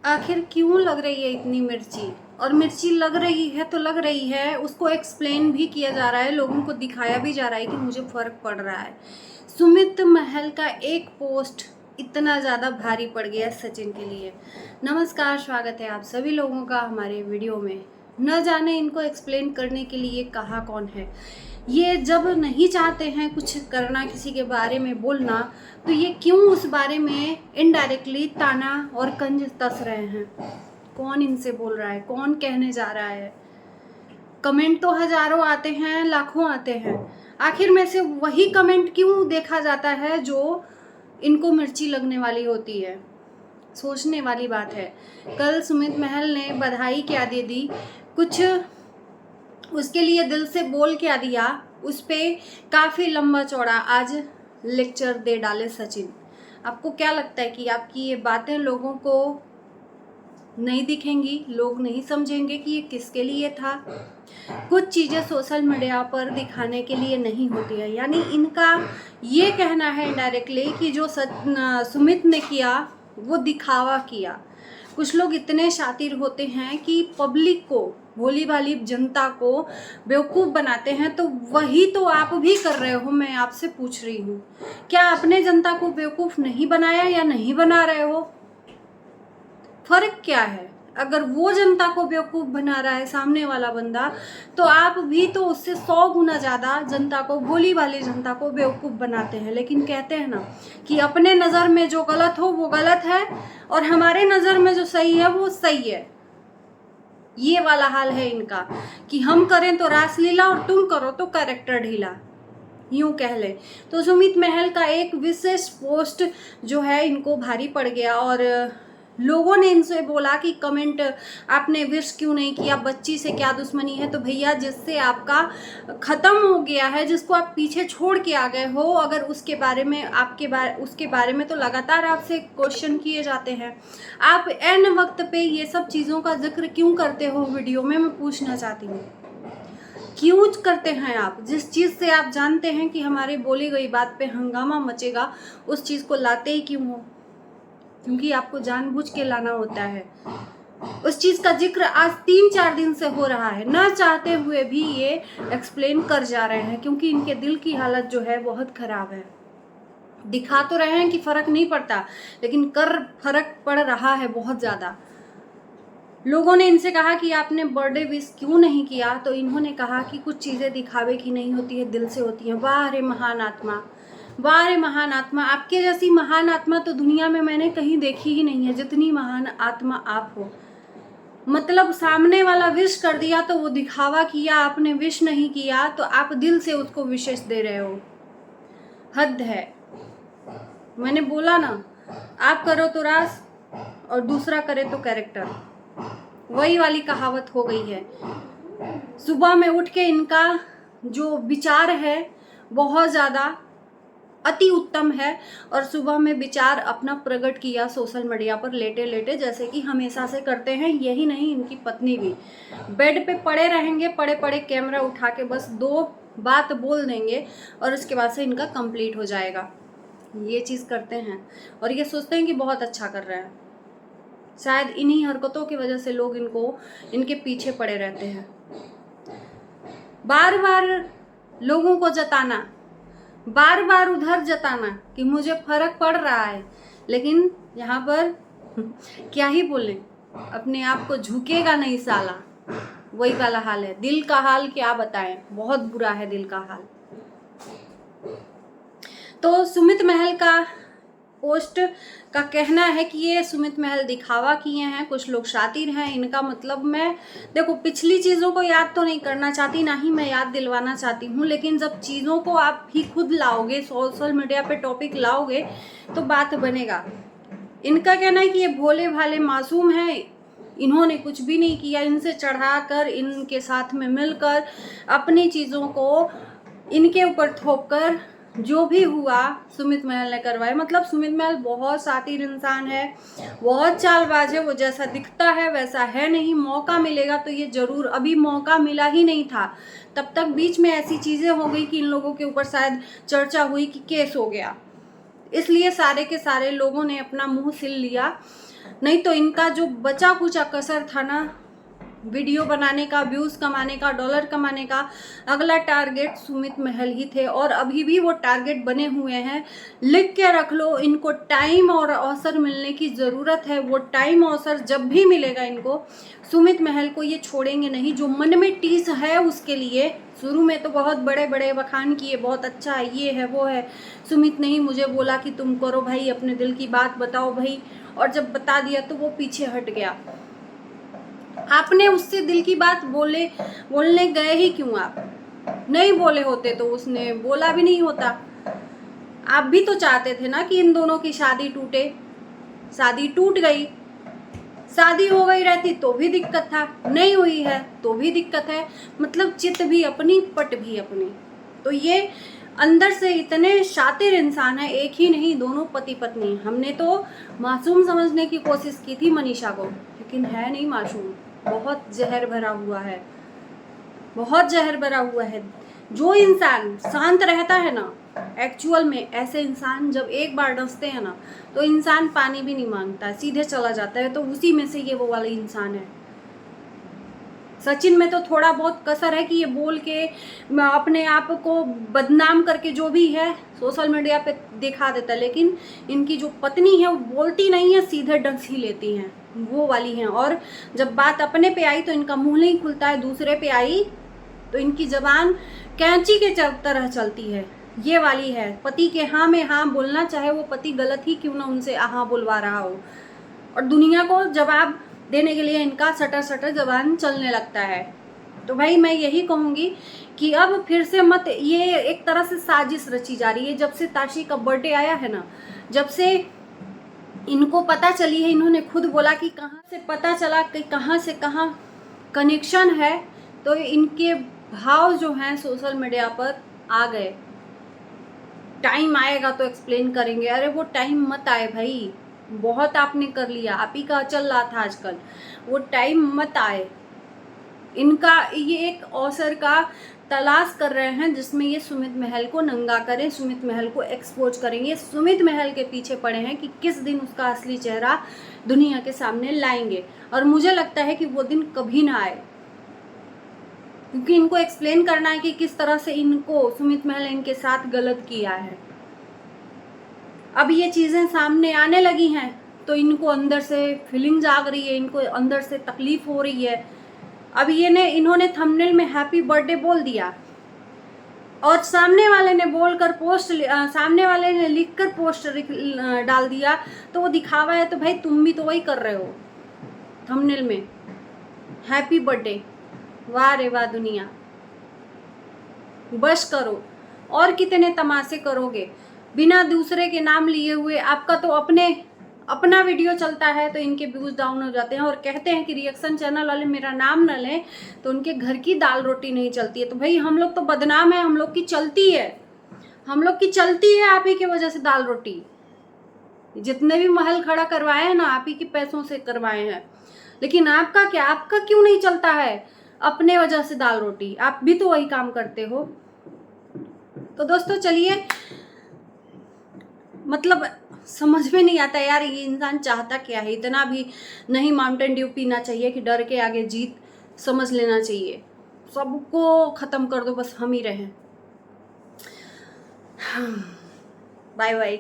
आखिर क्यों लग रही है इतनी मिर्ची? और मिर्ची लग रही है तो लग रही है, उसको एक्सप्लेन भी किया जा रहा है, लोगों को दिखाया भी जा रहा है कि मुझे फ़र्क पड़ रहा है। सुमित महल का एक पोस्ट इतना ज़्यादा भारी पड़ गया सचिन के लिए। नमस्कार, स्वागत है आप सभी लोगों का हमारे वीडियो में। न जाने इनको एक्सप्लेन करने के लिए कहाँ कौन है। ये जब नहीं चाहते हैं कुछ करना, किसी के बारे में बोलना, तो ये क्यों उस बारे में इनडायरेक्टली ताना और कंज कस रहे हैं? कौन इनसे बोल रहा है? कौन कहने जा रहा है? कमेंट तो हजारों आते हैं, लाखों आते हैं। आखिर में से वही कमेंट क्यों देखा जाता है जो इनको मिर्ची लगने वाली होती है? सोचने वाली बात है। कल सुमित महल ने बधाई क्या दे दी, कुछ उसके लिए दिल से बोल क्या दिया, उस पे काफ़ी लंबा चौड़ा आज लेक्चर दे डाले सचिन। आपको क्या लगता है कि आपकी ये बातें लोगों को नहीं दिखेंगी? लोग नहीं समझेंगे कि ये किसके लिए था? कुछ चीज़ें सोशल मीडिया पर दिखाने के लिए नहीं होती है। यानी इनका ये कहना है इनडायरेक्टली कि जो सुमित ने किया वो दिखावा किया। कुछ लोग इतने शातिर होते हैं कि पब्लिक को, भोली भाली जनता को बेवकूफ़ बनाते हैं। तो वही तो आप भी कर रहे हो। मैं आपसे पूछ रही हूँ, क्या आपने जनता को बेवकूफ़ नहीं बनाया या नहीं बना रहे हो? फर्क क्या है? अगर वो जनता को बेवकूफ़ बना रहा है सामने वाला बंदा, तो आप भी तो उससे 100 गुना ज़्यादा जनता को, भोली भाली जनता को बेवकूफ़ बनाते हैं। लेकिन कहते हैं ना कि अपने नज़र में जो गलत हो वो गलत है और हमारे नज़र में जो सही है वो सही है। ये वाला हाल है इनका कि हम करें तो रासलीला और तुम करो तो कैरेक्टर ढीला, यूं कह ले। तो सुमित महल का एक विशेष पोस्ट जो है इनको भारी पड़ गया और लोगों ने इनसे बोला कि कमेंट आपने विश क्यों नहीं किया, बच्ची से क्या दुश्मनी है? तो भैया, जिससे आपका ख़त्म हो गया है, जिसको आप पीछे छोड़ के आ गए हो, अगर उसके बारे में उसके बारे में तो लगातार आपसे क्वेश्चन किए जाते हैं। आप एन वक्त पे ये सब चीज़ों का जिक्र क्यों करते हो वीडियो में? मैं पूछना चाहती हूँ, क्यों करते हैं आप? जिस चीज़ से आप जानते हैं कि हमारे बोली गई बात पे हंगामा मचेगा, उस चीज़ को लाते ही क्यों हो? क्योंकि आपको जानबूझ के लाना होता है। उस चीज़ का जिक्र आज 3-4 दिन से हो रहा है, ना चाहते हुए भी ये एक्सप्लेन कर जा रहे हैं, क्योंकि इनके दिल की हालत जो है बहुत ख़राब है। दिखा तो रहे हैं कि फ़र्क नहीं पड़ता, लेकिन फ़र्क पड़ रहा है बहुत ज़्यादा। लोगों ने इनसे कहा कि आपने बर्थडे विश क्यों नहीं किया, तो इन्होंने कहा कि कुछ चीज़ें दिखावे की नहीं होती है, दिल से होती हैं। वाह रे महान आत्मा, वाह रे महान आत्मा! आपके जैसी महान आत्मा तो दुनिया में मैंने कहीं देखी ही नहीं है, जितनी महान आत्मा आप हो। मतलब सामने वाला विश कर दिया तो वो दिखावा किया, आपने विश नहीं किया तो आप दिल से उसको विशेष दे रहे हो। हद है। मैंने बोला ना, आप करो तो रास और दूसरा करे तो कैरेक्टर, वही वाली कहावत हो गई है। सुबह में उठ के इनका जो विचार है बहुत ज़्यादा अति उत्तम है और सुबह में विचार अपना प्रकट किया सोशल मीडिया पर लेटे लेटे, जैसे कि हमेशा से करते हैं। यही नहीं, इनकी पत्नी भी बेड पे पड़े रहेंगे, पड़े पड़े कैमरा उठा के बस 2 बात बोल देंगे और उसके बाद से इनका कंप्लीट हो जाएगा। ये चीज़ करते हैं और ये सोचते हैं कि बहुत अच्छा कर रहे हैं। शायद इन्हीं हरकतों की वजह से लोग इनके पीछे पड़े रहते हैं। बार बार लोगों को जताना, बार बार उधर जताना कि मुझे फ़र्क पड़ रहा है, लेकिन यहाँ पर क्या ही बोलें, अपने आप को झुकेगा नहीं साला, वही वाला हाल है। दिल का हाल क्या बताएं, बहुत बुरा है दिल का हाल। तो सुमित महल का पोस्ट का कहना है कि ये सुमित महल दिखावा किए हैं, कुछ लोग शातिर हैं। इनका मतलब, मैं देखो पिछली चीज़ों को याद तो नहीं करना चाहती, ना ही मैं याद दिलवाना चाहती हूँ, लेकिन जब चीज़ों को आप ही खुद लाओगे, सोशल मीडिया पे टॉपिक लाओगे तो बात बनेगा। इनका कहना है कि ये भोले भाले मासूम हैं, इन्होंने कुछ भी नहीं किया, इनसे चढ़ाकर, इनके साथ में मिलकर अपनी चीज़ों को इनके ऊपर थोप कर जो भी हुआ सुमित महल ने करवाया। मतलब सुमित महल बहुत शातिर इंसान है, बहुत चालबाज है। वो जैसा दिखता है वैसा है नहीं। मौका मिलेगा तो ये ज़रूर, अभी मौका मिला ही नहीं था, तब तक बीच में ऐसी चीज़ें हो गई कि इन लोगों के ऊपर शायद चर्चा हुई कि केस हो गया, इसलिए सारे के सारे लोगों ने अपना मुंह सिल लिया। नहीं तो इनका जो बचा कुचा कसर था ना, वीडियो बनाने का, व्यूज़ कमाने का, डॉलर कमाने का, अगला टारगेट सुमित महल ही थे और अभी भी वो टारगेट बने हुए हैं। लिख के रख लो, इनको टाइम और अवसर मिलने की ज़रूरत है। वो टाइम अवसर जब भी मिलेगा इनको, सुमित महल को ये छोड़ेंगे नहीं। जो मन में टीस है उसके लिए, शुरू में तो बहुत बड़े बड़े बखान किए, बहुत अच्छा है, ये है वो है, सुमित ने ही मुझे बोला कि तुम करो भाई, अपने दिल की बात बताओ भाई, और जब बता दिया तो वो पीछे हट गया। आपने उससे दिल की बात बोलने गए ही क्यों? आप नहीं बोले होते तो उसने बोला भी नहीं होता। आप भी तो चाहते थे ना कि इन दोनों की शादी टूटे, शादी टूट गई। शादी हो गई रहती तो भी दिक्कत था, नहीं हुई है तो भी दिक्कत है। मतलब चित भी अपनी, पट भी अपनी। तो ये अंदर से इतने शातिर इंसान है, एक ही नहीं, दोनों पति पत्नी। हमने तो मासूम समझने की कोशिश की थी मनीषा को, लेकिन है नहीं मासूम, बहुत जहर भरा हुआ है, बहुत जहर भरा हुआ है। जो इंसान शांत रहता है ना, एक्चुअल में ऐसे इंसान जब एक बार डसते हैं ना, तो इंसान पानी भी नहीं मांगता, सीधे चला जाता है। तो उसी में से ये वो वाला इंसान है। सचिन में तो थोड़ा बहुत कसर है कि ये बोल के अपने आप को बदनाम करके जो भी है सोशल मीडिया पे दिखा देता है, लेकिन इनकी जो पत्नी है वो बोलती नहीं है, सीधे डस ही लेती हैं, वो वाली हैं। और जब बात अपने पे आई तो इनका मुंह नहीं खुलता है, दूसरे पे आई तो इनकी जबान कैंची के तरह चलती है, ये वाली है। पति के हाँ में हाँ बोलना, चाहे वो पति गलत ही क्यों ना उनसे हाँ बुलवा रहा हो, और दुनिया को जवाब देने के लिए इनका सटर सटर जबान चलने लगता है। तो भाई मैं यही कहूँगी कि अब फिर से मत, ये एक तरह से साजिश रची जा रही है। जब से ताशी का बर्थडे आया है ना, जब से इनको पता चली है, इन्होंने खुद बोला कि कहाँ से पता चला कि कहाँ से कहाँ कनेक्शन है, तो इनके भाव जो हैं सोशल मीडिया पर आ गए। टाइम आएगा तो एक्सप्लेन करेंगे। अरे वो टाइम मत आए भाई, बहुत आपने कर लिया, आप ही का चल रहा था आजकल, वो टाइम मत आए। इनका ये एक अवसर का तलाश कर रहे हैं जिसमें ये सुमित महल को नंगा करें, सुमित महल को एक्सपोज करेंगे। सुमित महल के पीछे पड़े हैं कि किस दिन उसका असली चेहरा दुनिया के सामने लाएंगे, और मुझे लगता है कि वो दिन कभी ना आए, क्योंकि इनको एक्सप्लेन करना है कि किस तरह से इनको सुमित महल इनके साथ गलत किया है। अब ये चीज़ें सामने आने लगी हैं तो इनको अंदर से फीलिंग जाग रही है, इनको अंदर से तकलीफ हो रही है। अब इन्होंने थंबनेल में हैप्पी बर्थडे बोल दिया, और सामने वाले ने बोलकर पोस्ट, सामने वाले ने लिखकर पोस्ट डाल दिया, तो वो दिखावा है। तो भाई तुम भी तो वही कर रहे हो, थंबनेल में हैप्पी बर्थडे। वाह रे वाह दुनिया, बस करो, और कितने तमाशे करोगे बिना दूसरे के नाम लिए हुए। आपका तो अपना वीडियो चलता है तो इनके व्यूज डाउन हो जाते हैं, और कहते हैं कि रिएक्शन चैनल वाले मेरा नाम न लें तो उनके घर की दाल रोटी नहीं चलती है। तो भाई हम लोग तो बदनाम है, हम लोग की चलती है, हम लोग की चलती है आप ही की वजह से दाल रोटी। जितने भी महल खड़ा करवाए हैं ना, आप ही के पैसों से करवाए हैं, लेकिन आपका क्या, आपका क्यों नहीं चलता है? अपने वजह से दाल रोटी, आप भी तो वही काम करते हो। तो दोस्तों चलिए, मतलब समझ में नहीं आता यार, ये इंसान चाहता क्या है। इतना भी नहीं माउंटेन ड्यू पीना चाहिए कि डर के आगे जीत समझ लेना चाहिए। सबको खत्म कर दो, बस हम ही रहें। Bye bye.